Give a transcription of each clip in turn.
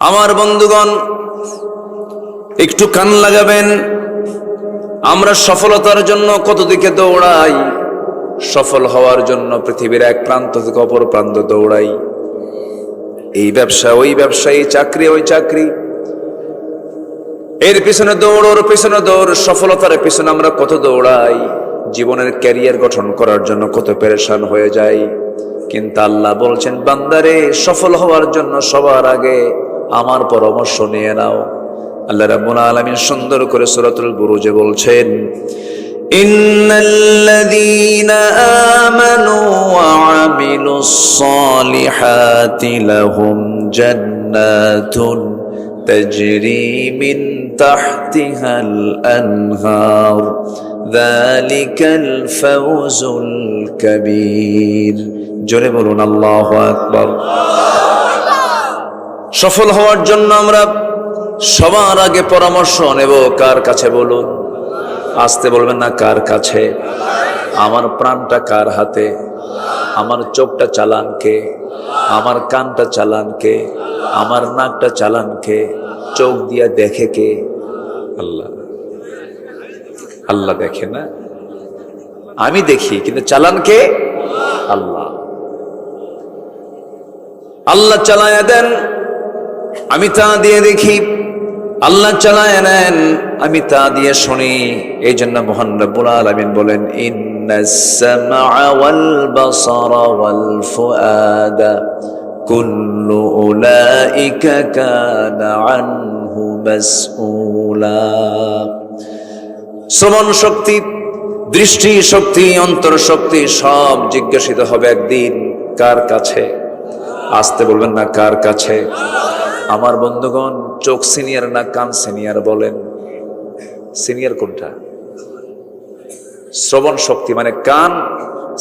আমার বন্ধুগণ, একটু কান লাগাবেন। আমরা সফলতার জন্য কত দিকে দৌড়াই, সফল হওয়ার জন্য পৃথিবীর এক প্রান্ত থেকে অপর প্রান্ত দৌড়াই। এই ব্যবসা ওই ব্যবসা, এই চাকরি ওই চাকরি, এর পিছনে দৌড় ওর পিছনে দৌড়, সফলতার পিছনে আমরা কত দৌড়াই, জীবনের ক্যারিয়ার গঠন করার জন্য কত পেরেশান হয়ে যাই। কিন্তু আল্লাহ বলছেন, বান্দারে, সফল হওয়ার জন্য সবার আগে আমার পরামর্শ নিয়ে নাও। আল্লাহ রাব্বুল আলামিন সুন্দর করে সূরাতুল বুরুজে বলছেন, ইন্নাল্লাযীনা আমানু ওয়া আমিলুস সালিহাতি লাহুম জান্নাতুন তাজরি মিন তাহতিহাল আনহার যালিকাল ফাওজুল কাবীর। জোরে বলুন আল্লাহু আকবার। সফল হওয়ার জন্য আমরা সবার আগে পরামর্শ নেব কার কাছে বলুন? আসতে বলবেন না, কার কাছে? আমার প্রাণটা কার হাতে? আমার চোখটা চালান কে? আমার কানটা চালান কে? আমার নাকটা চালান কে? চোখ দিয়া দেখে কে? আল্লাহ। আল্লাহ দেখে না, আমি দেখি, কিন্তু চালান কে? আল্লাহ। আল্লাহ চালায়া দেন, আমি তা দিয়ে দেখি। আল্লাহ চালায় নেন, আমি তা দিয়ে শুনি। এই জন্য মহান রব্বুল আলামিন বলেন, ইন্নাস সামআ ওয়াল বাসারা ওয়াল ফুআদা কুল্লু উলাইকা কানা আনহু মাসউলা। শ্রবণ শক্তি, দৃষ্টি শক্তি, অন্তর শক্তি সব জিজ্ঞাসিত হবে একদিন। কার কাছে? আসতে বলবেন না, কার কাছে? আমার বন্ধুগণ, চোখ সিনিয়র না কান সিনিয়র? বলেন, সিনিয়র কোনটা? শ্রবণ শক্তি মানে কান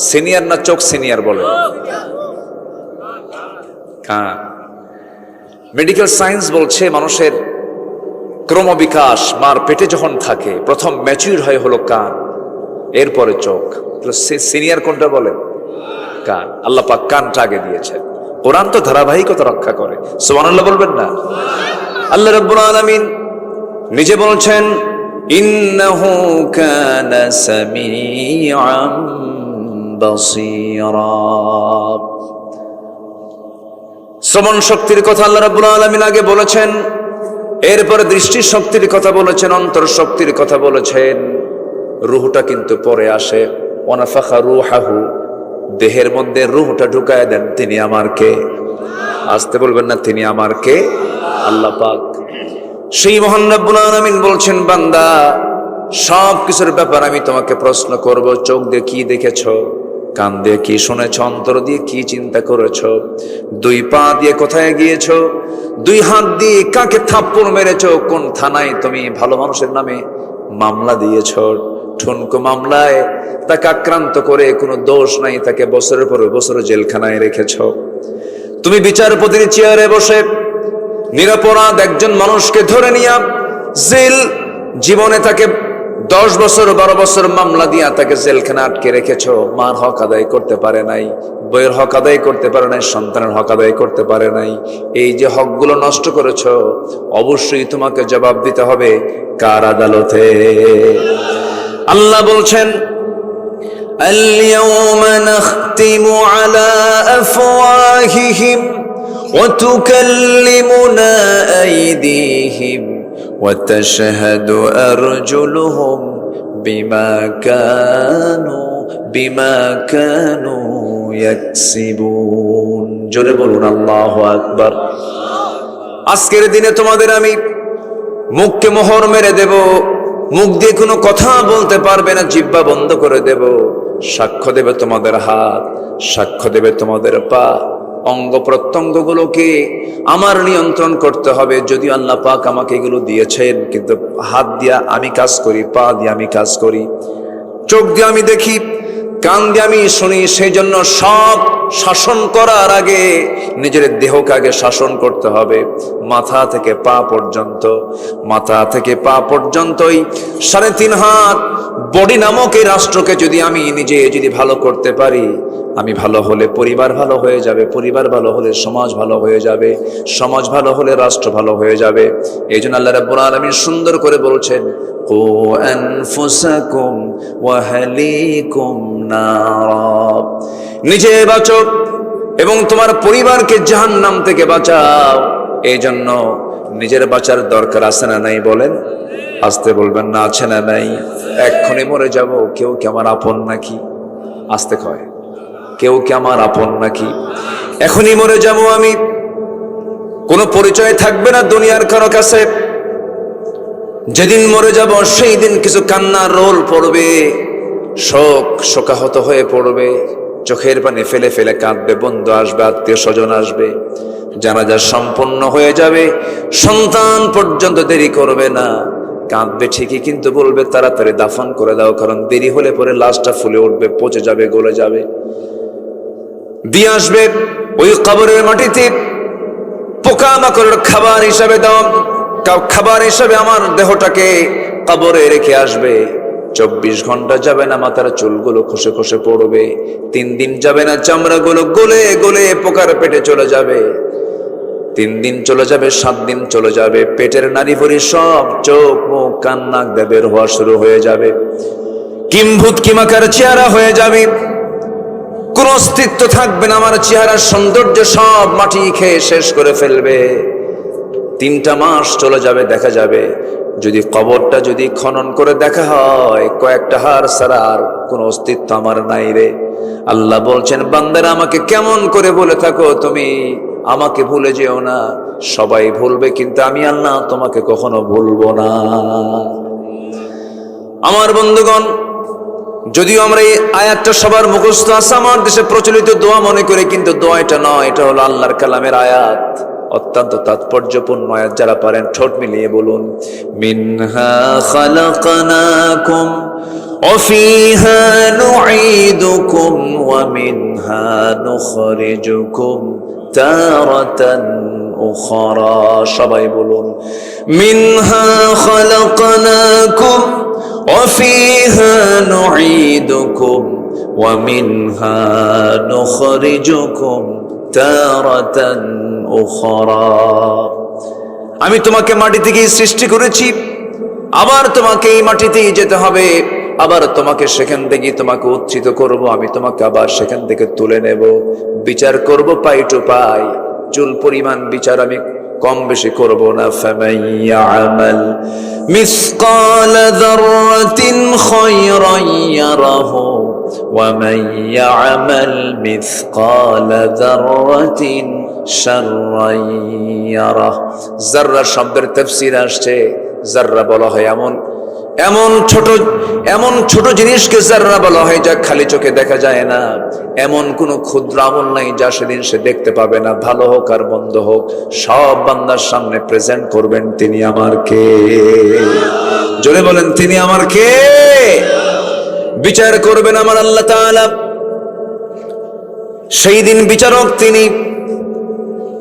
সিনিয়র না চোখ সিনিয়র? বলেন, কান। মেডিকেল সায়েন্স বলছে মানুষের ক্রমবিকাশ মার পেটে যখন থাকে প্রথম ম্যাচিউর হয় হলো কান, এরপরে চোখ। সিনিয়র কোনটা? বলেন, কান। আল্লাহ পাক কানটা আগে দিয়েছেন। কোরআন তো ধারাবাহিকতা রক্ষা করে। সুবহানাল্লাহ বলবেন না? আল্লাহ রাব্বুল আলামিন নিজে বলছেন, ইন্নাহু কানা সামিআম বাসীরা। শ্রবণ শক্তির কথা আল্লাহ রাব্বুল আলামিন আগে বলেছেন, এরপরে দৃষ্টি শক্তির কথা বলেছেন, অন্তর শক্তির কথা বলেছেন। রূহটা কিন্তু পরে আসে। ওয়ানাফাখা রূহাহু, দেহের মধ্যে রূহটা ঢুকায় দেন তিনি আমার কে? আসতে বলবেন না, তিনি আমার কে? আল্লাহ পাক। সেই মহান রব্বুল আলামিন বলছেন, বান্দা, সব কিছুর ব্যাপার আমি তোমাকে প্রশ্ন করব। চোখ দিয়ে কি দেখেছো? কান দিয়ে কি শুনেছ? অন্তর দিয়ে কি চিন্তা করেছো? দুই পা দিয়ে কোথায় গিয়েছো? দুই হাত দিয়ে কাকে থাপ্পড় মেরেছো? কোন থানায় তুমি ভালো মানুষের নামে মামলা দিয়েছো? ঠুনকো মামলায় তাকে আক্রান্ত করে কোনো দোষ নাই, তাকে বছরের পর বছর জেলখানায় রেখেছ। তুমি বিচারপতির চেয়ারে বসে নিরপরাধ একজন মানুষকে ধরে নিয়ে জেল জীবনে তাকে 10 বছর 12 বছর মামলা দিয়া তাকে জেলখানা আটকে রেখেছ। মার হক আদায় করতে পারে নাই, বইয়ের হক আদায় করতে পারে নাই, সন্তানের হক আদায় করতে পারে নাই। এই যে হকগুলো নষ্ট করেছ, অবশ্যই তোমাকে জবাব দিতে হবে কার আদালতে? আল্লাহ বলছেন, আল-ইয়াওমা নাখতিমু আলা আফওয়াহিহিম ওয়া তুকাল্লিমুনা আইদিহিম ওয়া তাশহাদু আরজুলুহুম বিমা কানু ইয়াকসিবুন। জোরে বলুন আল্লাহু আকবার। আজকের দিনে তোমাদের আমি মুখকে মোহর মেরে দেব, মুখ দিয়ে কোনো কথা বলতে পারবে না, জিহ্বা বন্ধ করে দেব। সাক্ষ্য দেবে তোমাদের হাত, সাক্ষ্য দেবে তোমাদের পা। অঙ্গ প্রত্যঙ্গ গুলোকে আমার নিয়ন্ত্রণ করতে হবে। যদিও আল্লাহ পাক আমাকে এগুলো দিয়েছেন, কিন্তু হাত দিয়া আমি কাজ করি, পা দিয়ে আমি কাজ করি, চোখ দিয়ে আমি দেখি, কান দিয়ে আমি শুনি। সেই জন্য সব শাসন করার আগে নিজের দেহকে আগে শাসন করতে হবে। মাথা থেকে পা পর্যন্ত, মাথা থেকে পা পর্যন্তই 3.5 হাত বডি নামক এই রাষ্ট্রকে যদি আমি নিজে যদি ভালো করতে পারি, আমি ভালো হলে পরিবার ভালো হয়ে যাবে, পরিবার ভালো হলে সমাজ ভালো হয়ে যাবে, সমাজ ভালো হলে রাষ্ট্র ভালো হয়ে যাবে। এই জন্য আল্লাহ রাব্বুল আলামিন সুন্দর করে বলছেন, কু আনফুসাকুম ওয়া আহলিকুম নারা, নিজে বাঁচো এবং তোমার পরিবারকে জাহান্নাম থেকে বাঁচাও। এই জন্য নিজের বাঁচার দরকার আছে না নাই বলেন? আসতে বলবেন না, আছে না নাই? এক্ষুনি মরে যাব, কেউ কি আমার আপন নাকি? আসতে কয়, কেউ কি আমার আপন নাকি? এখনই মরে যাব আমি, কোনো পরিচয় থাকবে না দুনিয়ার কারো কাছে। যেদিন মরে যাব সেই দিন কিছু কান্নার রোল পড়বে, শোকাহত হয়ে পড়বে, চোখের পানি ফেলে ফেলে কাঁদবে, বন্ধু আসবে, আত্মীয় স্বজন আসবে, জানাজা সম্পন্ন হয়ে যাবে, সন্তান পর্যন্ত দেরি করবে না, কাঁদবে ঠিকই কিন্তু বলবে তাড়াতাড়ি দাফন করে দাও, কারণ দেরি হলে পরে লাশটা ফুলে উঠবে, পচে যাবে, গলে যাবে। দিয়ে আসবে ওই কবরের মাটিতে পোকামাকড়ের খাবার হিসাবে দাও, খাবার হিসাবে আমার দেহটাকে কবরে রেখে আসবে। 24 ঘন্টা যাবে না মাথার চুলগুলো খসে খসে পড়বে, 3 দিন যাবে না চামড়াগুলো গলে গলে পোকার পেটে চলে যাবে, 3 দিন চলে যাবে, 7 দিন চলে যাবে, পেটের নাড়ি ভরি সব চোখ মুখ কান নাক দিয়ে বের হওয়া শুরু হয়ে যাবে, কিম্ভূত কিমাকার চেহারা হয়ে যাবে, কোন অস্তিত্ব থাকবে না, আমার চেহারার সৌন্দর্য সব মাটি খেয়ে শেষ করে ফেলবে। 3টা মাস চলে যাবে, দেখা যাবে যদি কবরটা যদি খনন করে দেখা হয়, কয়েকটা হাড় ছাড়া আর কোন অস্তিত্ব আমার নাই রে। আল্লাহ বলছেন, বান্দারা আমাকে কেমন করে বলে থাকো তুমি, আমাকে ভুলে যেও না। সবাই ভুলবে কিন্তু আমি আল্লাহ তোমাকে কখনো ভুলবো না। আমার বন্ধুগণ, যদিও আমরা এই আয়াতটা সবার মুখস্থ আছে, আমার দেশে প্রচলিত দোয়া মনে করে, কিন্তু দোয়া এটা নয়, এটা হলো আল্লাহর কালামের আয়াত, অত্যন্ত তাৎপর্যপূর্ণ আয়াত। যারা পারেন ঠোঁট মিলিয়ে বলুন, মিনহা খালাকনাকুম ওয়া ফিহা নুঈদুকুম ওয়া মিনহা নুখরিজুকুম তারাতান উখরা। সবাই বলুন, মিনহা খালাকনাকুম ওয়া ফিহা নুঈদুকুম ওয়া মিনহা নুখরিজুকুম তারাতান উখরা। আমি তোমাকে মাটি থেকে সৃষ্টি করেছি, আবার তোমাকে এই মাটিতেই যেতে হবে, আবার তোমাকে সেখান থেকে তোমাকে উচ্চিত করব, আমি তোমাকে আবার সেখান থেকে তুলে নেব, বিচার করব পাই টু পাই, চুল পরিমাণ বিচার আমি কম বেশি করব না। ফামান ইয়ামাল মিসকাল যাররাতিন খায়রান ইয়ারাহু ওয়া মান ইয়ামাল মিসকাল যাররাতিন শাররান ইয়ারাহ। যাররা শব্দের তাফসীর আসছে, যাররা বলা হয় এমন ছোট জিনিসকে যাররা বলা হয় যা খালি চোখে দেখা যায় না। এমন কোন ক্ষুদ্র আমল নাই যা সেদিন সে দেখতে পাবে না, ভালো হোক আর মন্দ হোক, সব বান্দার সামনে প্রেজেন্ট করবেন তিনি আমার কে। জোরে বলেন, তিনি আমার কে। বিচার করবেন আমার আল্লাহ তাআলা। সেই দিন বিচারক তিনি,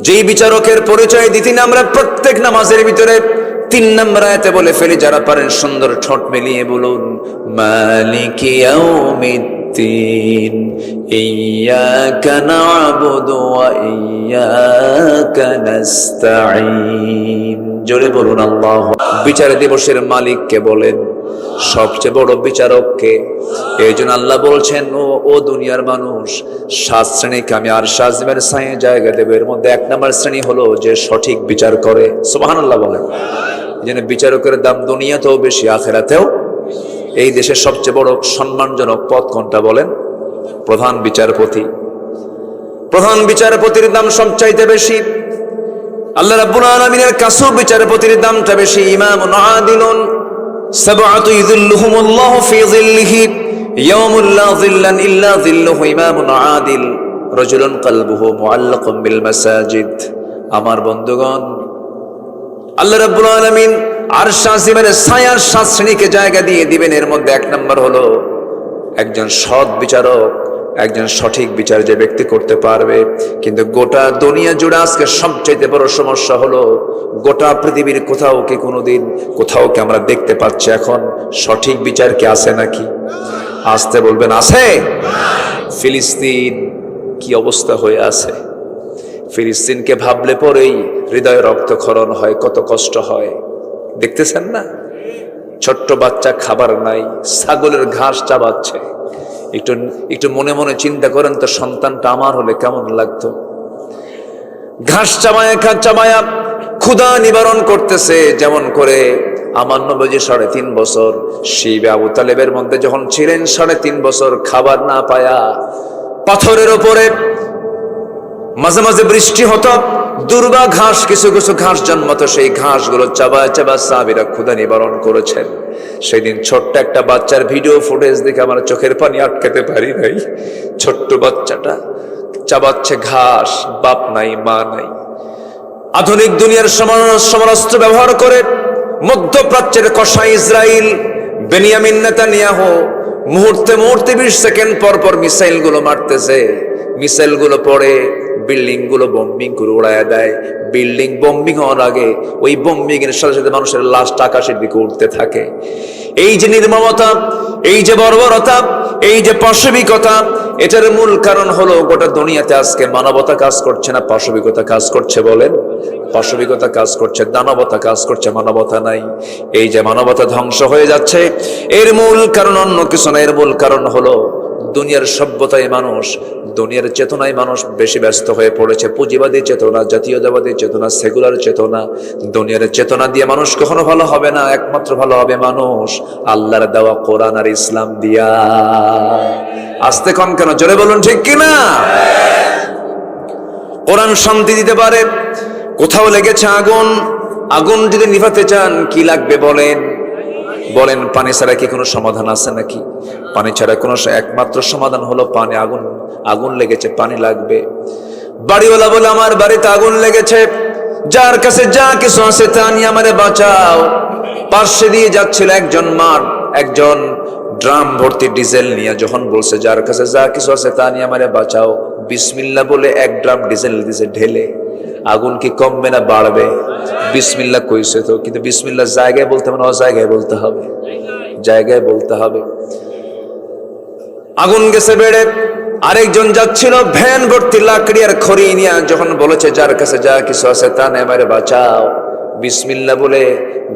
যেই বিচারকের পরিচয় দিতেন আমরা প্রত্যেক নামাজের ভিতরে 3 নম্বর আয়াতে বলে ফেলি। যারা পারেন সুন্দর ঠোঁট মিলিয়ে বলুন, মালিকি ইয়াউমিদ্দিন ইয়্যাকা না'বুদু ওয়া ইয়্যাকা নাস্তাঈন। জোরে বলুন আল্লাহু। বিচার দিবসের মালিককে বলেন, সবচেয়ে বড় বিচারককে। এই জন্য আল্লাহ বলছেন, ও দুনিয়ার মানুষ, 7 শ্রেণীকে আমি আরশে আজিমের ছায়ায় জায়গা দেব। এর মধ্যে 1 নম্বর শ্রেণী হলো যে সঠিক বিচার করে। সুবহানাল্লাহ বলেন। এই জন্য বিচারকের দাম দুনিয়াতেও বেশি, আখিরাতেও। এই দেশের সবচেয়ে বড় সম্মানজনক পদ কোনটা বলেন? প্রধান বিচারপতি। প্রধান বিচারপতির দাম সবচাইতে বেশি। আল্লাহ রাব্বুল আলামিনের কাছেও বিচারপতির দামটা বেশি। ইমামুন আদিলুন সাবআতু ইযিল্লুহুমুল্লাহু ফি যিল্লিহি ইয়াউমুল লা যিল্লান ইল্লা যিল্লুহু। ইমামুন আদিল রাজুলুন কলবুহু মুআল্লাকুম বিল মাসাজিদ। আমার বন্ধুগণ, আল্লাহ রাব্বুল আলামিন আরশ আজিমের ছায়ার 7 শ্রেণীকে জায়গা দিয়ে দিবেন। এর মধ্যে 1 নম্বর হলো একজন সৎ বিচারক, একজন সঠিক বিচার যে ব্যক্তি করতে পারবে। কিন্তু গোটা দুনিয়া জুড়ে আজকে সবচেয়ে বড় সমস্যা হলো গোটা পৃথিবীর কোথাও কি কোনোদিন কোথাও কি আমরা দেখতে পাচ্ছি এখন সঠিক বিচার কি আছে নাকি? আসতে বলবেন আছে? ফিলিস্তিন কি অবস্থা হয়ে আছে, ফিলিস্তিনকে ভাবলে পরেই হৃদয়ে রক্তক্ষরণ হয়, কত কষ্ট হয়। দেখতেছেন না? ছোট্ট বাচ্চা খাবার নাই, ছাগলের ঘাস চাবাচ্ছে। একটু একটু মনে মনে চিন্তা করেন তো, সন্তানটা আমার হলে কেমন লাগতো। ঘাস চাবায়া চাবায়া ক্ষুধা নিবারণ করতেছে। যেমন করে আমার নবীজি 3.5 বছর শিবে আবু তালেবের মধ্যে যখন ছিলেন, 3.5 বছর খাবার না পায়া পাথরের ওপরে মাঝে মাঝে বৃষ্টি হতো, দুর্বা ঘাস, কিছু কিছু ঘাস জন্মতো, সেই ঘাসগুলো চাবায় চাবায় সাহাবীরা ক্ষুধা নিবারণ করেছেন। সেদিন ছোট্ট একটা বাচ্চার ভিডিও ফুটেজ দেখে আমার চোখের পানি আটকাতে পারি নাই। ছোট্ট বাচ্চাটা চাবাচ্ছে ঘাস, বাপ নাই মা নাই। আধুনিক দুনিয়ার সমরাস্ত্র ব্যবহার করে মধ্যপ্রাচ্যের কসাই ইসরায়েল বেনিয়ামিন নেতানিয়াহু মুহূর্তে মুহূর্তে 20 সেকেন্ড পর পর মিসাইল গুলো মারতেছে। মিসাইল গুলো পড়ে বিল্ডিং গুলো বম্বিং করে উড়ায় দেয়। বিল্ডিং বম্বিং হওয়ার আগে ওই বম্বিং এর সাথে সাথে মানুষের লাশটা আকাশের দিকে উঠতে থাকে। এই যে নির্মমতা, এই যে বর্বরতা, এই যে পাশবিকতা, এটার মূল কারণ হলো গোটা দুনিয়াতে আজকে মানবতা কাজ করছে না, পাশবিকতা কাজ করছে। বলেন, পাশবিকতা কাজ করছে, দানবতা কাজ করছে, মানবতা নাই। এই যে মানবতা ধ্বংস হয়ে যাচ্ছে, এর মূল কারণ অন্য কিছু না, এর মূল কারণ হলো দুনিয়ার সভ্যতায় মানুষ, দুনিয়ার চেতনায় মানুষ বেশি ব্যস্ত হয়ে পড়েছে। পুঁজিবাদী চেতনা, জাতীয়তাবাদী চেতনা, সেকুলার চেতনা। দুনিয়ার চেতনা দিয়ে মানুষ কখনো ভালো হবে না, একমাত্র ভালো হবে মানুষ আল্লাহর দেওয়া কোরআন আর ইসলাম দিয়া। আস্তে কন কেন, জোরে বলুন ঠিক কিনা? কোরআন শান্তি দিতে পারে। কোথাও লেগেছে আগুন, আগুন যদি নিভাতে চান কি লাগবে বলেন? বলেন, পানি ছাড়া কি কোনো সমাধান আছে নাকি? পানি ছাড়া কোনো একমাত্র সমাধান হলো পানি। আগুন, আগুন লেগেছে, পানি লাগবে। বাড়িওয়ালা বলে আমার বাড়িতে আগুন লেগেছে, যার কাছে যা কিছু আছে তা নিয়ে আমারে বাঁচাও। পাশে দিয়ে যাচ্ছিল একজন ড্রাম ভর্তি ডিজেল নিয়ে, যখন বলছে যার কাছে যা কিছু আছে তা নিয়ে আমারে বাঁচাও, বিসমিল্লাহ বলে 1 ড্রাম ডিজেল দিছে ঢেলে। আগুন কি কমবে না বাড়বে? বিসমিল্লাহ কইছে তো, কিন্তু বিসমিল্লাহ জায়গায় বলতে হবে না, জায়গায় বলতে হবে, জায়গায় বলতে হবে। আগুন গেছে বেড়ে। আরেকজন যাচ্ছিল ভ্যান ভর্তি লাকড়ি আর খড়ি নিয়ে, যখন বলেছে যার কাছে যা কিছু আছে তা নিয়ে আমারে বাঁচাও, বিসমিল্লাহ বলে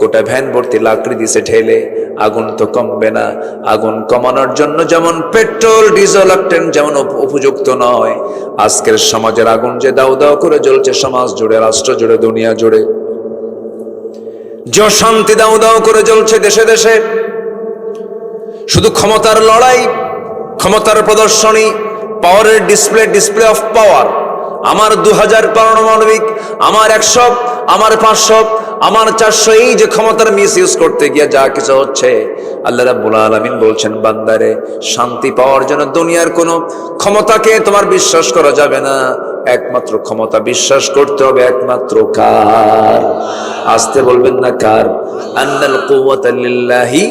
গোটা ভ্যান ভর্তি লাকড়ি দিছে ঠেলে। আগুন তো কমবে না। আগুন কমানোর জন্য যেমন পেট্রোল, ডিজেল, অক্টেন যেমন উপযুক্ত নয়, আজকের সমাজের আগুন যে দাউ দাউ করে জ্বলছে সমাজ জুড়ে, রাষ্ট্র জুড়ে, দুনিয়া জুড়ে, যে শান্তি দাউ দাউ করে জ্বলছে দেশে দেশে, শুধু ক্ষমতার লড়াই, ক্ষমতার প্রদর্শনী, পাওয়ারের ডিসপ্লে অফ পাওয়ার। আমার 2000 পারমাণবিক, আমার 100, আমার 500, আমার 400, এই যে ক্ষমতার মিস ইউজ করতে গিয়ে যা কিছু হচ্ছে, আল্লাহ রাব্বুল আলামিন বলছেন বান্দারে, শান্তি পাওয়ার জন্য দুনিয়ার কোন ক্ষমতাকে তোমার বিশ্বাস করা যাবে না। একমাত্র ক্ষমতা বিশ্বাস করতে হবে একমাত্র কার? আসতে বলবেন না কার? আন্নাল কুওয়াতা লিল্লাহি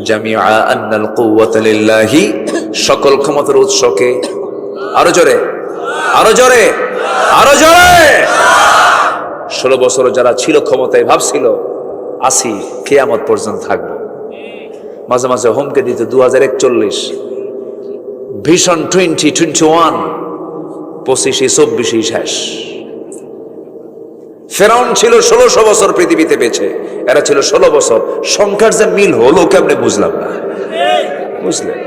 জামিআ, আন্নাল কুওয়াতা লিল্লাহি, সকল ক্ষমতার উৎসকে। আরো জোরে, আরো জোরে, আরো জোরে। 16 বছর যারা ছিল ক্ষমতায় ভাবছিল আসি কিয়ামত পর্যন্ত থাকবো, মাঝে মাঝে হুমকে দিত 2041, ভিশন 2021, 25-24 শেষ। ফেরাউন ছিল 1600 বছর পৃথিবীতে বেঁচে, এরা ছিল 16 বছর। সংখ্যার যে মিল হলো কেমনে বুঝলাম না, বুঝলেন?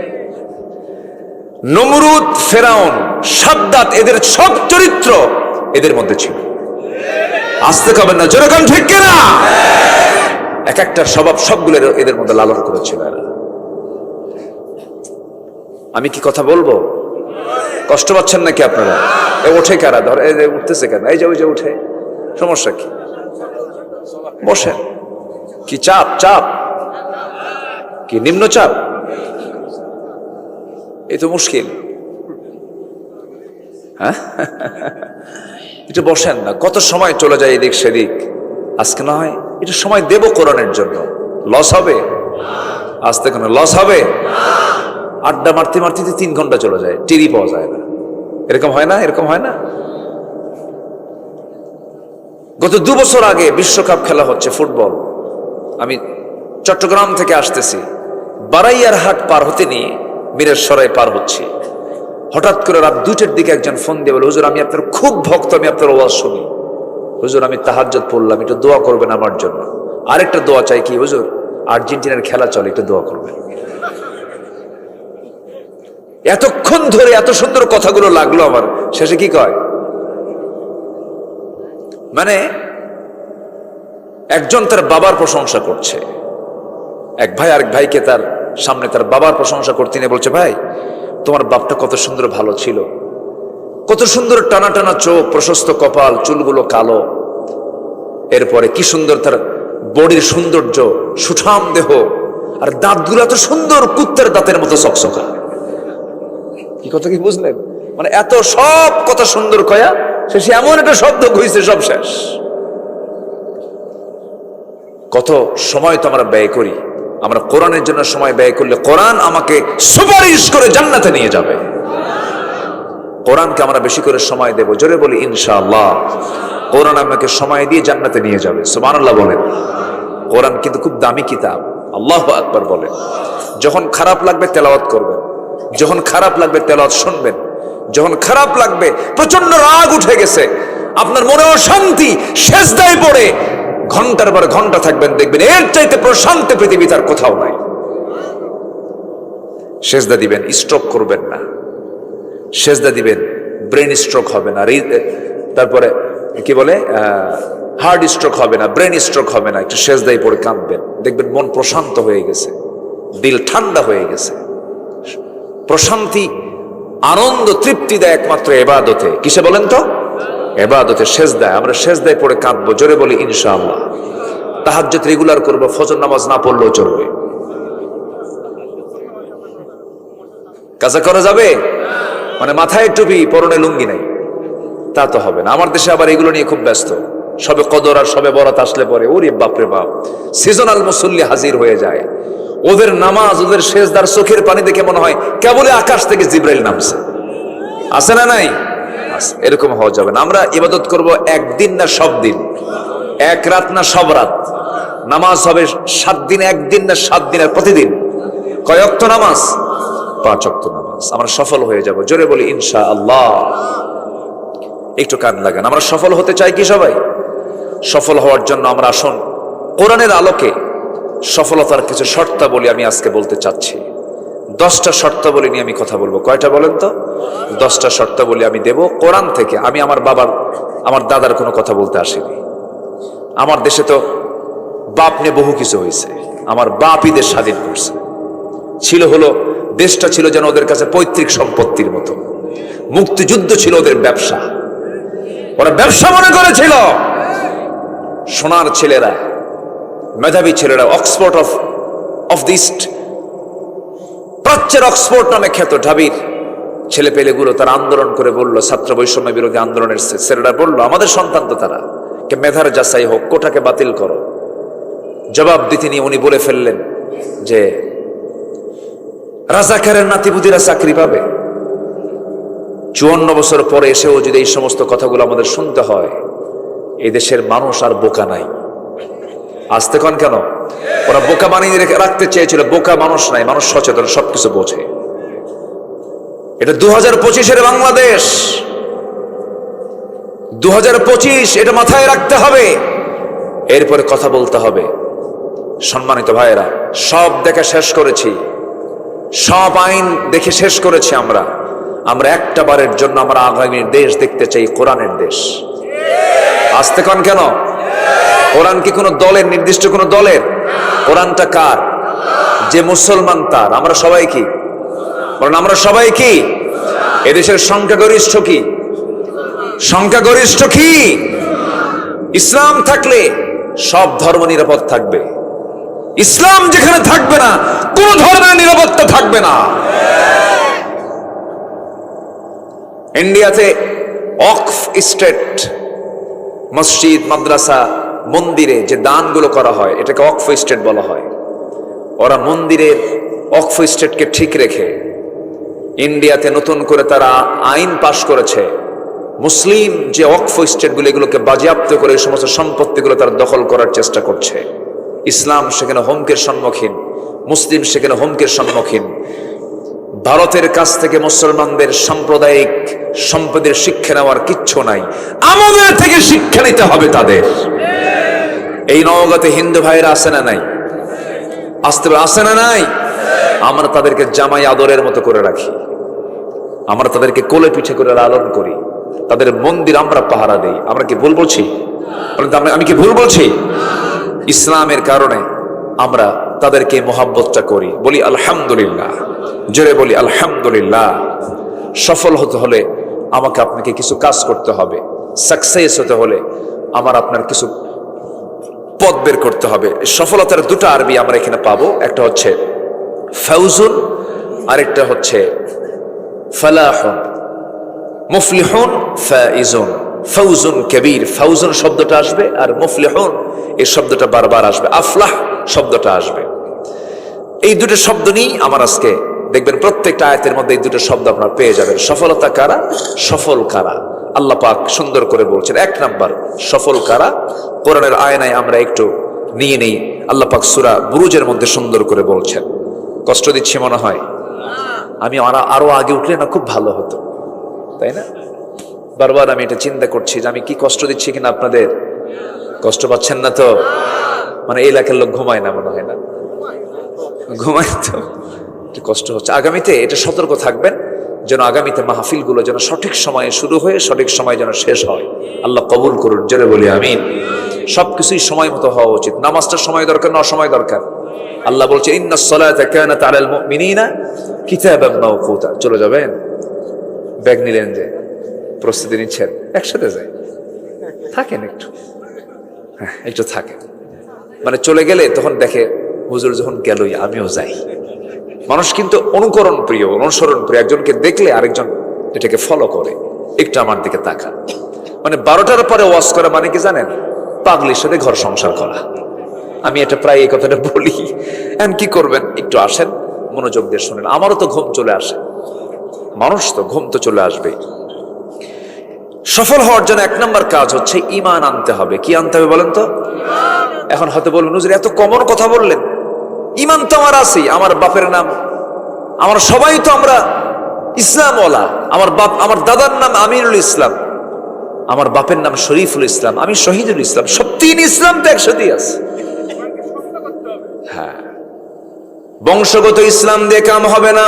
নমরুদ, ফেরাউন, সাদ্দাত, এদের সব চরিত্র এদের মধ্যে ছিল। আসতে কবেন না, যেরকম ঠিক কিনা? এক একটা স্বভাব সবগুলো এদের মধ্যে লালন করেছিল এরা। আমি কি কথা বলবো? কষ্ট পাচ্ছেন নাকি আপনারা? ওঠে কারা? ধরে উঠতেছে কেন? এই যে ওই যে উঠে, সমস্যা কি? বসেন। কি চাপ? চাপ কি নিম্নচাপ? এই তো মুশকিল। হ্যাঁ, একটু বসেন না, কত সময় চলে যায় এদিক সেদিক। আজকে না হয় একটু সময় দেব কোরআনের জন্য। লস হবে? আসতে কেন লস হবে? আড্ডা মারতে মারতে 3 ঘন্টা চলে যায়, টেরই পাওয়া যায় না। এরকম হয় না? এরকম হয় না? গত 2 বছর আগে বিশ্বকাপ খেলা হচ্ছে ফুটবল, আমি চট্টগ্রাম থেকে আসতেছি, বারাইয়ার হাট পার হতে নিয়ে মিরের সরাই পার হচ্ছি। হঠাৎ করে রাত 2টার দিকে একজন ফোন দিয়ে বলে, হুজুর আমি আপনার খুব ভক্ত, আমি আপনার ওয়াজ শুনি, হুজুর আমি তাহাজ্জুদ পড়লাম, একটু দোয়া করবেন আমার জন্য। আরেকটা দোয়া চাই, কি হুজুর আর্জেন্টিনার খেলা চলে, একটু দোয়া করবেন। এতক্ষণ ধরে এত সুন্দর কথাগুলো লাগলো আমার, শেষে কি কয়, মানে একজন তার বাবার প্রশংসা করছে, এক ভাই আরেক ভাইকে তার সামনে তার বাবার প্রশংসা করতে নিয়ে বলছে, ভাই তোমার বাপটা কত সুন্দর ভালো ছিল, কত সুন্দর টানা টানা চোখ, প্রশস্ত কপাল, চুলগুলো কালো, এরপরে কি সুন্দর তার বডির সৌন্দর্য, সুঠাম দেহ, আর দাঁতগুলো এত সুন্দর কুত্তের দাঁতের মতো চকচকা। কি কথা কি বুঝলেন? মানে এত সব কথা সুন্দর কয়া শেষে এমন একটা শব্দ কইছে, সব শেষ। কত সময় তো আমরা ব্যয় করি, আমরা কোরআনের জন্য সময় ব্যয় করলে কোরআন আমাকে সুপারিশ করে জান্নাতে নিয়ে যাবে। কোরআনকে আমরা বেশি করে সময় দেব, জোরে বলি ইনশাআল্লাহ। কোরআন আমাকে সময় দিয়ে জান্নাতে নিয়ে যাবে, সুবহানাল্লাহ বলেন। কোরআন কিন্তু খুব দামি কিতাব, আল্লাহু আকবার বলেন। যখন খারাপ লাগবে তেলাওয়াত করবেন, যখন খারাপ লাগবে তেলাওয়াত শুনবেন, যখন খারাপ লাগবে প্রচন্ড রাগ উঠে গেছে, আপনার মনে অশান্তি, সেজদায় পড়ে ঘন্টার পর ঘন্টা থাকবেন, দেখবেন এর চাইতে প্রশান্তি পৃথিবী তার কোথাও নাই। সেজদা দিবেন, স্ট্রোক করবেন না। সেজদা দিবেন, ব্রেন স্ট্রোক হবে না। তারপরে কি বলে, হার্ট স্ট্রোক হবে না, ব্রেন স্ট্রোক হবে না। একটু সেজদায় পড়ে কাঁদবেন, দেখবেন মন প্রশান্ত হয়ে গেছে, দিল ঠান্ডা হয়ে গেছে। প্রশান্তি, আনন্দ, তৃপ্তি দেয় একমাত্র ইবাদতে। কিসে বলেন তো? ইবাদতে, সেজদায়। আমরা সেজদায় পড়ে কাঁদবো, জোরে বলি ইনশাআল্লাহ। তাহাজ্জুদ রেগুলার করব, ফজর নামাজ না পড়লেও চলবে। কাজা করা যাবে? মানে মাথায় টুপি, পরনে লুঙ্গি নাই, তা তো হবে না। আমার দেশে আবার এগুলো নিয়ে খুব ব্যস্ত। সবে কদর আর সবে বরাত আসলে পরে ওরে বাপরে বাপ, সিজনাল মুসল্লি হাজির হয়ে যায়। ওদের নামাজ, ওদের সেজদার চোখের পানি দেখে মনে হয় কেবলে আকাশ থেকে জিবরাইল নামছে। আছে না নাই? এরকম হওয়া যাবে না। আমরা ইবাদত করব একদিন না সব দিন, এক রাত না সব রাত। নামাজ হবে 7 দিন, একদিন না 7 দিনের প্রতিদিন। কয় ওয়াক্ত নামাজ? 5 ওয়াক্ত নামাজ। আমরা সফল হয়ে যাব, জোরে বলি ইনশাআল্লাহ। একটু কান লাগান। আমরা সফল হতে চাই কি সবাই? সফল হওয়ার জন্য আমরা আসুন কোরআনের আলোকে সফলতার কিছু শর্তাবলী আমি আজকে বলতে চাচ্ছি। 10টা শর্তাবলী নিয়ে আমি কথা বলবো। কয়টা বলেন তো? 10টা শর্তাবলী আমি দেব কোরআন থেকে। আমি আমার বাবার, আমার দাদার কোনো কথা বলতে আসিনি। আমার দেশে তো বাপ নিয়ে বহু কিছু হয়েছে। আমার বাপই দেশ স্বাধীন করছে। ছিল হলো, দেশটা ছিল যেন ওদের কাছে পৈতৃক সম্পত্তির মতো। মুক্তিযুদ্ধ ছিল ওদের ব্যবসা, ওরা ব্যবসা মনে করেছিল। সোনার ছেলেরা, মেধাবী ছেলেরা, অক্সফোর্ড অফ দি ইস্ট, প্রাচ্যের অক্সফোর্ড নামে খ্যাত ঢাবির ছেলে পেলেগুলো তারা আন্দোলন করে বলল, ছাত্র বৈষম্য বিরোধী আন্দোলনের ছেলেরা বলল, আমাদের সন্তান তো তারা, কে মেধার যাচাই হোক, কোটাকে বাতিল করো। জবাব দিতে নিয়ে উনি বলে ফেললেন যে রাজাকারের নাতিপুতিরা চাকরি পাবে। 54 বছর পরে এসেও যদি এই সমস্ত কথাগুলো আমাদের শুনতে হয়, এই দেশের মানুষ আর বোকা নাই। আসতে কন কেন? ওরা বোকা বানিয়ে রাখতে চেয়েছিল। বোকা মানুষ নাই, মানুষ সচেতন, সবকিছু বোঝে। এটা 2025-এর বাংলাদেশ, 2025, এটা মাথায় রাখতে হবে। এরপরে কথা বলতে হবে। সম্মানিত ভাইয়েরা, সব দেখে শেষ করেছি, সব আইন দেখে শেষ করেছি। আমরা একটা বারের জন্য আমরা আগামীর দেশ দেখতে চাই, কোরআনের দেশ। আসতে কন কেন? কোরআন কি কোনো দলের, নির্দিষ্ট কোনো দলের? কোরআনটা কার? যে মুসলমান তার। আমরা সবাই কি? কারণ আমরা সবাই কি? এদেশের সংখ্যাগরিষ্ঠ কি? সংখ্যাগরিষ্ঠ কি? ইসলাম থাকলে সব ধর্ম নিরাপদ থাকবে। ইসলাম যেখানে থাকবে না, কোন ধর্মের নিরাপত্তা থাকবে না। ইন্ডিয়াতে ওয়াকফ স্টেট, মসজিদ, মাদ্রাসা, মন্দিরে যে দানগুলো করা হয়, এটাকে ওয়াকফ স্টেট বলা হয়। ওরা মন্দিরের ওয়াকফ স্টেটকে ঠিক রেখে ইন্ডিয়াতে নতুন করে তারা আইন পাশ করেছে, মুসলিম যে ওয়াকফ স্টেটগুলো এগুলোকে বাজেয়াপ্ত করে এই সমস্ত সম্পত্তিগুলো তারা দখল করার চেষ্টা করছে। ইসলাম সেখানে হুমকির সম্মুখীন, মুসলিম সেখানে হুমকির সম্মুখীন। ভারতের কাছ থেকে মুসলমানদের সাম্প্রদায়িক সম্পদের শিক্ষা নেওয়ার কিচ্ছু নাই, আমাদের থেকে শিক্ষা নিতে হবে তাদের। এই নওগাঁতে হিন্দু ভাইরা আছে না নাই? আসতে আসে না নাই? আমরা তাদেরকে জামাই আদরের মতো করে রাখি, আমরা তাদেরকে কোলে পিঠে করে লালন করি, তাদের মন্দির আমরা পাহারা দেই। আমরা কি ভুল বলছি? আমি কি ভুল বলছি? ইসলামের কারণে আমরা তাদেরকে মোহাব্বতটা করি। বলি আলহামদুলিল্লাহ, জোরে বলি আলহামদুলিল্লাহ। সফল হতে হলে আমাকে আপনাকে কিছু কাজ করতে হবে, সাকসেস হতে হলে আমার আপনার কিছু পথ বের করতে হবে। সফলতার দুটো আরবি আমরা এখানে পাবো, একটা হচ্ছে ফাউজুন, আরেকটা হচ্ছে ফালাহুন। মুফলিহুন, ফাইজুন। ফাউজুন কবীর, ফাউজুন শব্দটা আসবে, আর মুফলিহুন এই শব্দটা বারবার আসবে, আফলাহ শব্দটা আসবে। এই দুটো শব্দ নিয়ে আমার আজকে দেখবেন প্রত্যেকটা আয়াতের মধ্যে এই দুটো শব্দ আপনারা পেয়ে যাবেন। সফলতা কারা, সফল কারা, আল্লাহ পাক সুন্দর করে বলছেন। এক নাম্বার সফল কারা, কোরআনের আয়নায় আমরা একটু নিয়ে নেই। আল্লাহ পাক সূরা বুরুজের মধ্যে সুন্দর করে বলছেন। কষ্ট দিচ্ছি মনে হয়? আমি আরো আগে উঠলে না খুব ভালো হতো, তাই না? বারবার আমি এটা চিন্তা করছি যে আমি কি কষ্ট দিচ্ছি কিনা আপনাদের। কষ্ট পাচ্ছেন না তো? মানে এই এলাকার লোক ঘুমায় না মনে হয়, না ঘুমায় তো, কষ্ট হচ্ছে। আগামীতে এটা সতর্ক থাকবেন যেন আগামীতে মাহফিলগুলো যেন সঠিক সময়ে শুরু হয়ে সঠিক সময় যেন শেষ হয়। আল্লাহ কবুল করুন, জোরে বলি আমিন। সবকিছুই সময় মতো হওয়া উচিত। নামাজটা সময় দরকার না অসময় দরকার? আল্লাহ বলছে ইন্নাস সালাতা কানাত আলাল মুমিনিনা কিতাবাম মাওকুতা। চলে যাবেন? ব্যাগ নিলেন, যে প্রস্তুতি নিচ্ছেন, একসাথে যাই, থাকেন একটু, হ্যাঁ একটু থাকেন। মানে চলে গেলে তখন দেখে হুজুর যখন গেলই আমিও যাই। মানুষ কিন্তু অনুকরণ প্রিয়, অনুসরণ প্রিয়। একজনকে দেখলে আরেকজন এটাকে ফলো করে, একটু আমার দিকে তাকান। মানে 12টার পরে ওয়াজ করা মানে কি জানেন? পাগলির সাথে ঘর সংসার করা। আমি এটা প্রায় এই কথাটা বলি। এখন কি করবেন, একটু আসেন, মনোযোগ দিয়ে শোনেন। আমারও তো ঘুম চলে আসে, মানুষ তো ঘুম তো চলে আসবে। সফল হওয়ার জন্য 1 নম্বর কাজ হচ্ছে ঈমান আনতে হবে। কি আনতে হবে বলেন তো? এখন হয়তো বলবেন হুজুর এত কমন কথা বললেন, ঈমান তো আমার আছেই, আমার বাপের নাম, আমার সবাই তো আমরা ইসলামওয়ালা, আমার দাদার নাম আমিনুল ইসলাম, আমার বাপের নাম শরীফুল ইসলাম, আমি শহীদুল ইসলাম, সব 3 ইসলাম তো একসাথেই আছে। হ্যাঁ, বংশগত ইসলাম দিয়ে কাম হবে না,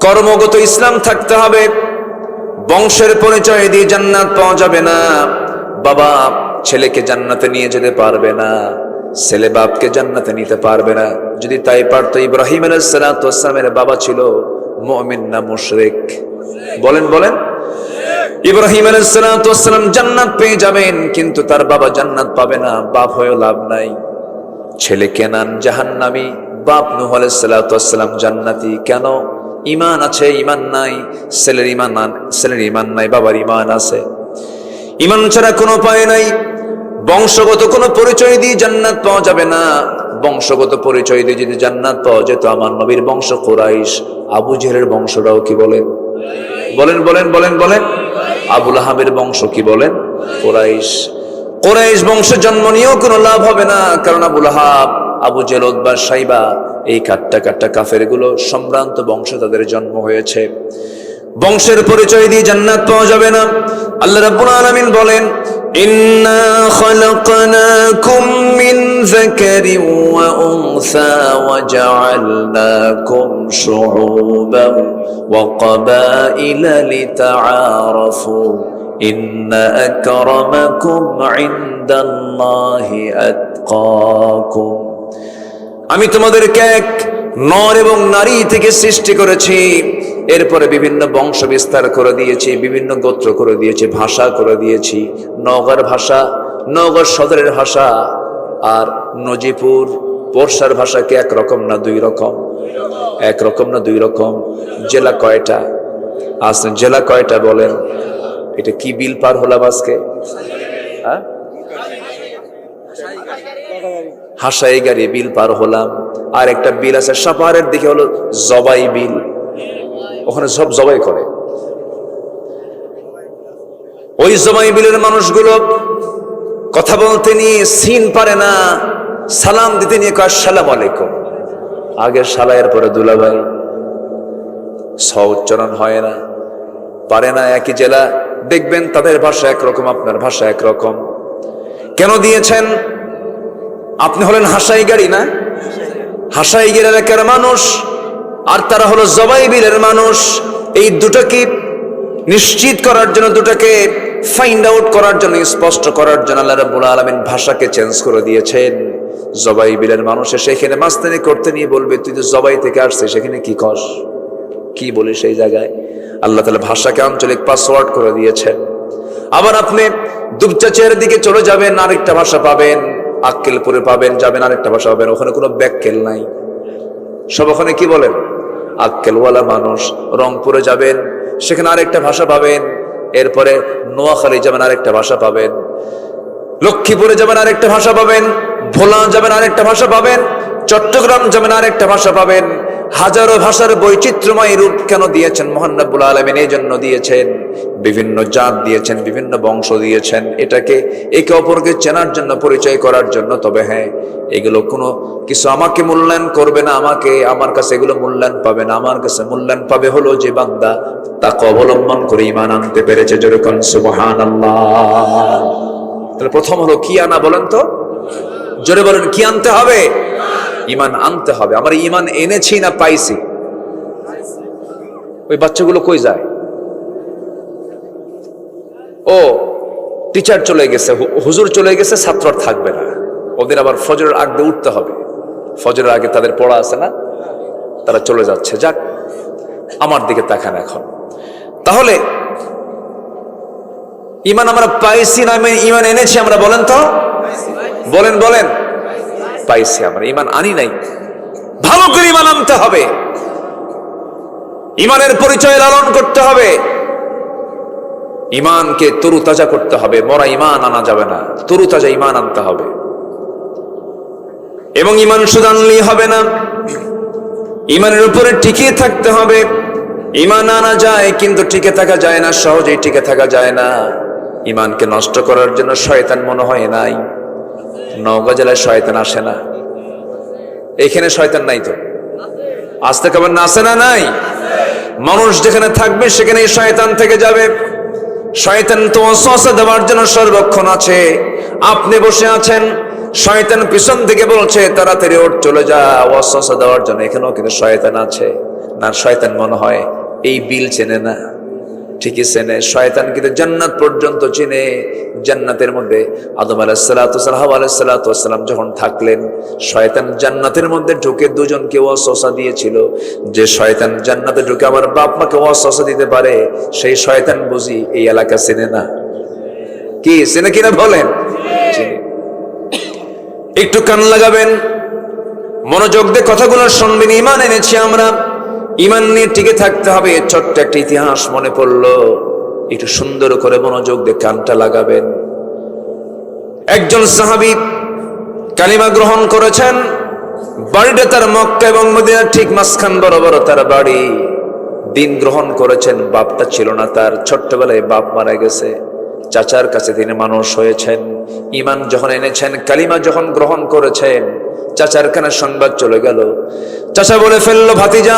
কর্মগত ইসলাম থাকতে হবে। বংশের পরিচয় দিয়ে জান্নাত পাওয়া যাবে না। বাবা ছেলেকে জান্নাতে নিয়ে যেতে পারবে না, ছেলে বাপকে জান্নাতে নিতে পারবে না। যদি তাই পারতো, ইব্রাহিম আলাইহিস সালাতু ওয়াস সালামের বাবা ছিল মুমিন না মুশরিক? বলেন বলেন। ইব্রাহিম আলাইহিস সালাতু ওয়াস সালাম জান্নাত পেয়ে যাবেন, কিন্তু তার বাবা জান্নাত পাবে না। বাপ হয়েও লাভ নাই। ছেলে কেনান জাহান্নামী, বাপ নূহ আলাইহিস সালাতু ওয়াস সালাম জান্নাতি। কেন? ঈমান আছে, ঈমান নাই। ছেলের ঈমান নাই, বাবার ঈমান আছে। ঈমান ছাড়া কোনো উপায় নাই। বংশগত কোনো পরিচয় দিয়ে জান্নাত পাওয়া যাবে না। বংশগত পরিচয় দিয়ে যদি জান্নাত পাওয়া যেত, আমার নবীর বংশ কুরাইশ, আবু জেহেলের বংশটাও কি বলেন? বলেন বলেন বলেন বলেন। আবু লাহাবের বংশ কি বলেন? কুরাইশ। কুরাইশ বংশে জন্ম নিয়েও কোনো লাভ হবে না, কারণ আবু লাহাব, আবু জেহেল, উতবা, সাইবা, এই কাট্টা কাফের গুলো সম্ভ্রান্ত বংশে তাদের জন্ম হয়েছে। বংশের পরিচয় দিয়ে জান্নাত পাওয়া যাবে না। আল্লাহ রাব্বুল আলামিন বলেন ইন্না খালাকনাকুম মিন যাকারিন ওয়া উনসা ওয়া জাআলনাকুম শুউবান ওয়া ক্বাবাইলা লিতাআরাফু ইন্না আকরামাকুম ইনদাল্লাহি আতকাকুম। আমি তোমাদেরকে এক নর এবং নারী থেকে সৃষ্টি করেছি, এরপরে বিভিন্ন বংশ বিস্তার করে দিয়েছি, বিভিন্ন গোত্র করে দিয়েছি, ভাষা করে দিয়েছি। নওগাঁর ভাষা, নওগাঁ সদরের ভাষা আর নজিপুর পোরশার ভাষা কি একরকম না 2 রকম? একরকম না 2 রকম? জেলা কয়টা? আসেন, জেলা কয়টা বলেন? এটা কি বিল পার হলাম আজকে? হ্যাঁ, হাসাই গাড়ি বিল পার হলাম। আর একটা বিল আছে সাপাহারের দিকে, হলো জবাই বিল। ওখানে সব জবাই করে। ওই জবাই বিলের মানুষগুলো কথা বলতে নিয়ে সিন পারে না, সালাম দিতে নিয়ে কয় আসসালামু আলাইকুম। আগে সালায়ের পরে দুলাভাই, স উচ্চারণ হয় না, পারে না। একই জেলা, দেখবেন তাদের ভাষা একরকম, আপনার ভাষা একরকম। কেন দিয়েছেন? আপনি হলেন হাসাইগাড়ি না, হাসাইগির এলাকার মানুষ, আর তারা হলো জবাইবিলের মানুষ। এই দুটাকে নিশ্চিত করার জন্য, দুটাকে ফাইন্ড আউট করার জন্য, স্পষ্ট করার জন্য আল্লাহ রাব্বুল আলামিন ভাষাকে চেঞ্জ করে দিয়েছেন। জবাইবিলের মানুষ সেখানে মাস্তানি করতে নিয়ে বলবে, তুই তো জবাই থেকে আসছিস, সেখানে কি কস, কি বলিস সেই জায়গায়? আল্লাহ তাআলা ভাষাকে আঞ্চলিক পাসওয়ার্ড করে দিয়েছেন। আবার আপনি দুপচাচিয়ার দিকে চলে যাবেন, আরেকটা ভাষা পাবেন। আক্কেলপুরে পাবেন, যাবেন, আরেকটা ভাষা পাবেন। ওখানে কোনো ব্যাককেল নাই, সব ওখানে কি বলেন, আক্কেলওয়ালা মানুষ। রংপুরে যাবেন, সেখানে আরেকটা ভাষা পাবেন। এরপরে নোয়াখালী যাবেন, আরেকটা ভাষা পাবেন। লক্ষ্মীপুরে যাবেন, আরেকটা ভাষা পাবেন। ভোলা যাবেন, আরেকটা ভাষা পাবেন। চট্টগ্রাম যাবেন, আরেকটা ভাষা পাবেন। হাজারো ভাষার বৈচিত্র্যময় রূপ কেন দিয়েছেন মহান রব্বুল আলামিন? এই জন্য দিয়েছেন, বিভিন্ন জাত দিয়েছেন, বিভিন্ন বংশ দিয়েছেন, এটাকে একে অপরকে চেনার জন্য, পরিচয় করার জন্য। তবে হ্যাঁ, এগুলো কোনো কিছু আমাকে মূল্যায়ন করবে না, আমার কাছে এগুলো মূল্যায়ন পাবে না। আমার কাছে মূল্যায়ন পাবে হলো যে বান্দা তাকে অবলম্বন করে ঈমান আনতে পেরেছে। যেরকম সুবহানাল্লাহ। তাহলে প্রথম হলো কি আনা, বলেন তো, জোরে বলেন, কি আনতে হবে? ঈমান আনতে হবে। আমরা ঈমান এনেছি না পাইছি? ওই বাচ্চাগুলো কই যায়? ও টিচার চলে গেছে, হুজুর চলে গেছে, ছাত্র আর থাকবে না। ওদের আবার ফজরের আগে উঠতে হবে, ফজরের আগে তাদের পড়া আছে না, তারা চলে যাচ্ছে। যাক, আমার দিকে তাকান এখন। তাহলে ঈমান আমরা পাইছি না ঈমান এনেছি আমরা? বলেন তো, বলেন বলেন। পাইছি আমরা, ঈমান আনি নাই। ভালো করে ঈমান আনতে হবে, ঈমানের পরিচয় লালন করতে হবে, ঈমানকে তরুতাজা করতে হবে। মরা ঈমান আনা যাবে না, তরুতাজা ঈমান আনতে হবে। এবং ঈমান শুধু আনলেই হবে না, ঈমানের উপরে টিকে থাকতে হবে। ঈমান আনা যায় কিন্তু টিকে থাকা যায় না, সহজেই টিকে থাকা যায় না। ঈমানকে নষ্ট করার জন্য শয়তান মনে হয় নাই। নওগাঁ জেলায় শয়তান আসে না? এখানে শয়তান নাই তো? আসতে খবর না, আসে না? নাই। মানুষ যেখানে থাকবে সেখানে শয়তান থেকে যাবে। শয়তান তো ওয়াসওয়াসা দেওয়ার জন্য সর্বক্ষণ আছে। আপনি বসে আছেন, শয়তান পিছন থেকে বলছে তাড়াতাড়ি ওঠ, চলে যা, ওয়াসওয়াসা দেওয়ার জন্য। এখানেও কিন্তু শয়তান আছে। না, শয়তান মনে হয় এই বিল চেনে না। ঠিকই চেনে। শয়তান কিন্তু জান্নাত পর্যন্ত চিনে। জান্নাতের মধ্যে আদম আলাইহিস সালাতু ওয়াস সালাম, হাওয়া আলাইহিস সালাতু ওয়াস সালাম যখন থাকলেন, শয়তান জান্নাতের মধ্যে ঢুকে দুজনকে ওয়াসওয়াসা দিয়েছিল যে শয়তান জান্নাতে ঢুকে আমার বাপ মাকে ওয়াসওয়াসা দিতে পারে, সেই শয়তান বুঝি এই এলাকা চেনে না? কি চেনে কিনা বলেন? চিনে। একটু কান লাগাবেন, মনোযোগ দিয়ে কথাগুলো শুনবেন। ঈমান এনেছি আমরা, ঈমান নিয়ে টিকে থাকতে হবে। ছোট্ট একটা ইতিহাস মনে পড়লো, একটু সুন্দর করে মনোযোগ দিয়ে কানটা লাগাবেন। একজন সাহাবী কালিমা গ্রহণ করেছেন, বাড়িটা তার মক্কা এবং মদিনার ঠিক মাঝখান বরাবর তার বাড়ি। দিন গ্রহণ করেছেন, বাপটা ছিল না তার, ছোট্টবেলায় বাপ মারা গেছে। চাচার কাছে তিনি মানুষ হয়েছেন। ঈমান যখন এনেছেন, কালিমা যখন গ্রহণ করেছেন, চাচার কানে সংবাদ চলে গেল। চাচা বলে ফেললো, ভাতিজা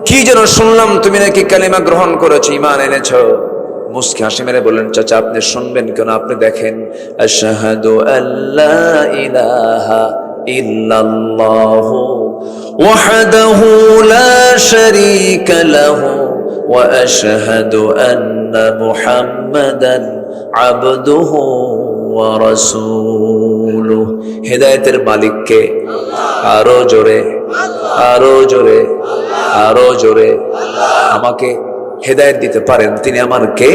কি যেন শুনলাম, তুমি নাকি কালিমা গ্রহণ করেছো, ঈমান এনেছো। মুস্কি হাসি মেরে বললেন, চাচা আপনি শুনবেন কেন? আপনি দেখেন, আশহাদু আল্লা ইলাহা ইল্লাল্লাহু ওয়াহদাহু লা শারীকা লাহু ওয়া আশহাদু আন্না মুহাম্মাদান আবদুহু ওয়া রাসূলুহু। হেদায়েতের মালিক কে? আরো জোরে, আরো জোরে, আরো জোরে। আমাকে হেদায়েত দিতে পারেন তিনি আমার কে?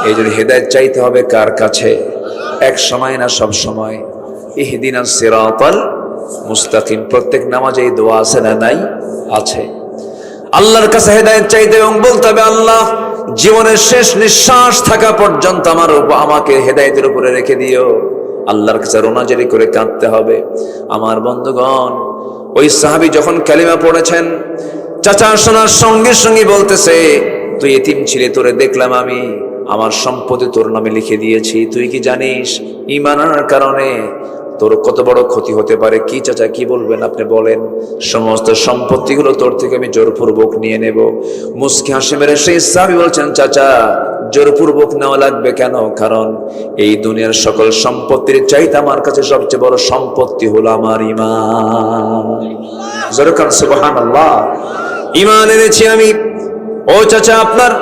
এই জন্য হেদায়েত চাইতে হবে কার কাছে? এক সময় না সব সময়। ইহদিনাস সিরাতাল মুস্তাকিম। প্রত্যেক নামাজে এই দোয়া আছে না নাই? আছে। আল্লাহর কাছে হেদায়েত চাইতে এবং বলতে হবে, আল্লাহ জীবনের শেষ নিঃশ্বাস থাকা পর্যন্ত আমাকে হেদায়েতের উপরে রেখে দিও। আল্লাহর কাছে রোনাজারি করে কাঁদতে হবে। আমার বন্ধুগণ, ওই সাহাবী যখন কালিমা পড়েছেন, চাচা শোনার সঙ্গে সঙ্গে বলতেছে, তুই এতিম ছিলে, তোরে দেখলাম আমি, আমার সম্পত্তি তোর নামে লিখে দিয়েছি। তুই কি জানিস ঈমান আনার কারণে তোর কত বড় ক্ষতি হতে পারে? কি চাচা, কি বলবেন আপনি বলেন। সমস্ত সম্পত্তিগুলো তোর থেকে আমি জোরপূর্বক নিয়ে নেব। মুস্কি হাসি মেরে সেই সাহাবী বলছেন, চাচা জোরপূর্বক নেওয়া লাগবে কেন? কারণ এই দুনিয়ার সকল সম্পত্তির চাইতে আমার কাছে সবচেয়ে বড় সম্পত্তি হলো আমার ঈমান। জোরে কান সুবহানাল্লাহ। ঈমান এনেছি আমি। ও চাচা, আপনার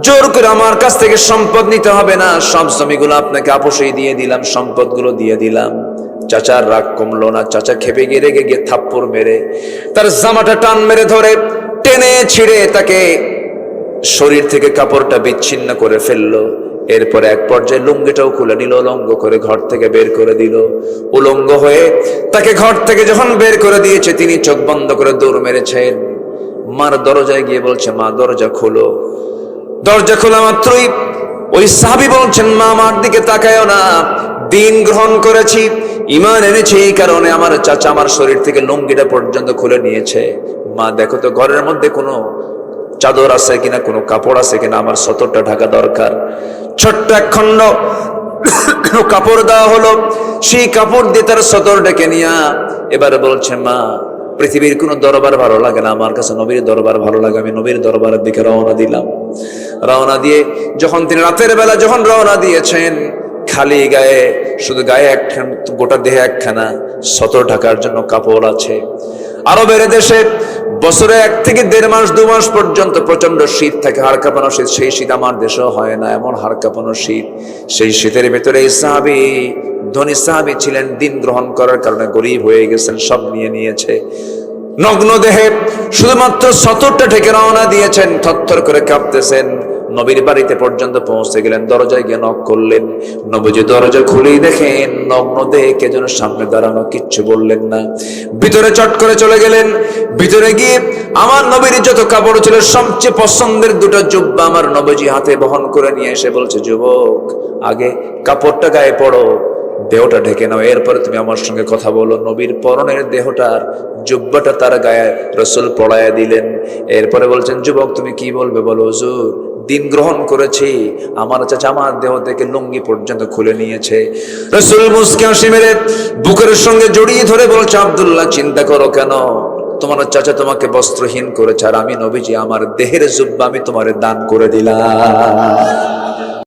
জোর করে আমার কাছ থেকে সম্পদ নিতে হবে না, সব জমিগুলো আপনাকে আপোষেই দিয়ে দিলাম, সম্পদগুলো দিয়ে দিলাম। চাচার রাগ কমলো না। চাচা খেপে গিয়ে রেগে গিয়ে থাপ্পড় মেরে তার জামাটা টান মেরে ধরে টেনে ছিঁড়ে তাকে শরীর থেকে কাপড়টা বিচ্ছিন্ন করে ফেললো। এরপরে এক পর্যায়ে লুঙ্গিটাও খুলে নিল, উলঙ্গ করে ঘর থেকে বের করে দিল। উলঙ্গ হয়ে তাকে ঘর থেকে যখন বের করে দিয়েছে, তিনি চোখ বন্ধ করে দৌড় মেরেছেন। মার দরজায় গিয়ে বলছে, মা দরজা খোলো। দরজা খোলা মাত্রই ওই সাহাবী বলছেন, মা আমার দিকে তাকায়ও না, দিন গ্রহণ করেছি, ঈমান এনেছি, এই কারণে আমার চাচা আমার শরীর থেকে লুঙ্গিটা পর্যন্ত খুলে নিয়েছে। মা দেখো তো ঘরের মধ্যে কোনো চাদর আছে কিনা, কোনো কাপড় আছে কিনা, আমার সতরটা ঢাকা দরকার। ছোট্ট এক খণ্ড কাপড় দেওয়া হলো, সেই কাপড় দিয়ে তার সতর ডেকে নিয়া এবারে বলছে, মা পৃথিবীর কোনো দরবার ভালো লাগে না, আমার কাছে নবীর দরবার ভালো লাগে, আমি নবীর দরবারের দিকে রওনা দিলাম। রওনা দিয়ে যখন তিনি রাতের বেলা যখন রওনা দিয়েছেন, খালি গায়ে, শুধু গায়ে একখানা, গোটা দেহে একখানা সতর ঢাকার জন্য কাপড় আছে। আরবের দেশে বছরে 1 থেকে 1.5 মাস 2 মাস পর্যন্ত প্রচন্ড শীত থাকে, হাড় কাঁপানো শীত। সেই শীত আমার দেশেও হয় না, এমন হাড় কাঁপানো শীত। সেই শীতের ভেতরে এই সাহাবী, ধনী সাহাবী ছিলেন, দিন গ্রহণ করার কারণে গরিব হয়ে গেছেন, সব নিয়ে নিয়েছে। নগ্ন দেহে শুধুমাত্র সতরটা ঢেকে রওনা দিয়েছেন, থরথর করে কাঁপতেছেন। নবীর বাড়িতে পর্যন্ত পৌঁছে গেলেন, দরজায় গিয়ে নক করলেন। নবীজি দরজা খুলেই দেখেন নগ্ন দেহে কে যেন সামনে দাঁড়ানো, কিচ্ছু বললেন না। ভিতরে চট করে চলে গেলেন। ভিতরে গিয়ে আমার নবীর যত কাপড় ছিল, সবচেয়ে পছন্দের 2টা জুব্বা আমার নবীজি হাতে বহন করে নিয়ে এসে বলছে, যুবক আগে কাপড়টা গায়ে পড়ো, দেহটা ঢেকে নাও, এরপরে তুমি আমার সঙ্গে কথা বলো। নবীর পরনের দেহটার জুব্বাটা তার গায়ে রাসূল পড়ায়া দিলেন। এরপরে বলছেন, যুবক তুমি কি বলবে বলো। হুজুর দিন গ্রহণ করেছি, আমার চাচা আমার দেহ থেকে লুঙ্গি পর্যন্ত খুলে নিয়েছে। রাসূল মুস্কি হাসি মেরে বুকের সঙ্গে জড়িয়ে ধরে বলছে, আব্দুল্লাহ চিন্তা করো কেন, তোমার চাচা তোমাকে বস্ত্রহীন করেছে, আর আমি নবীজি আমার দেহের জুব্বা আমি তোমারে দান করে দিলাম।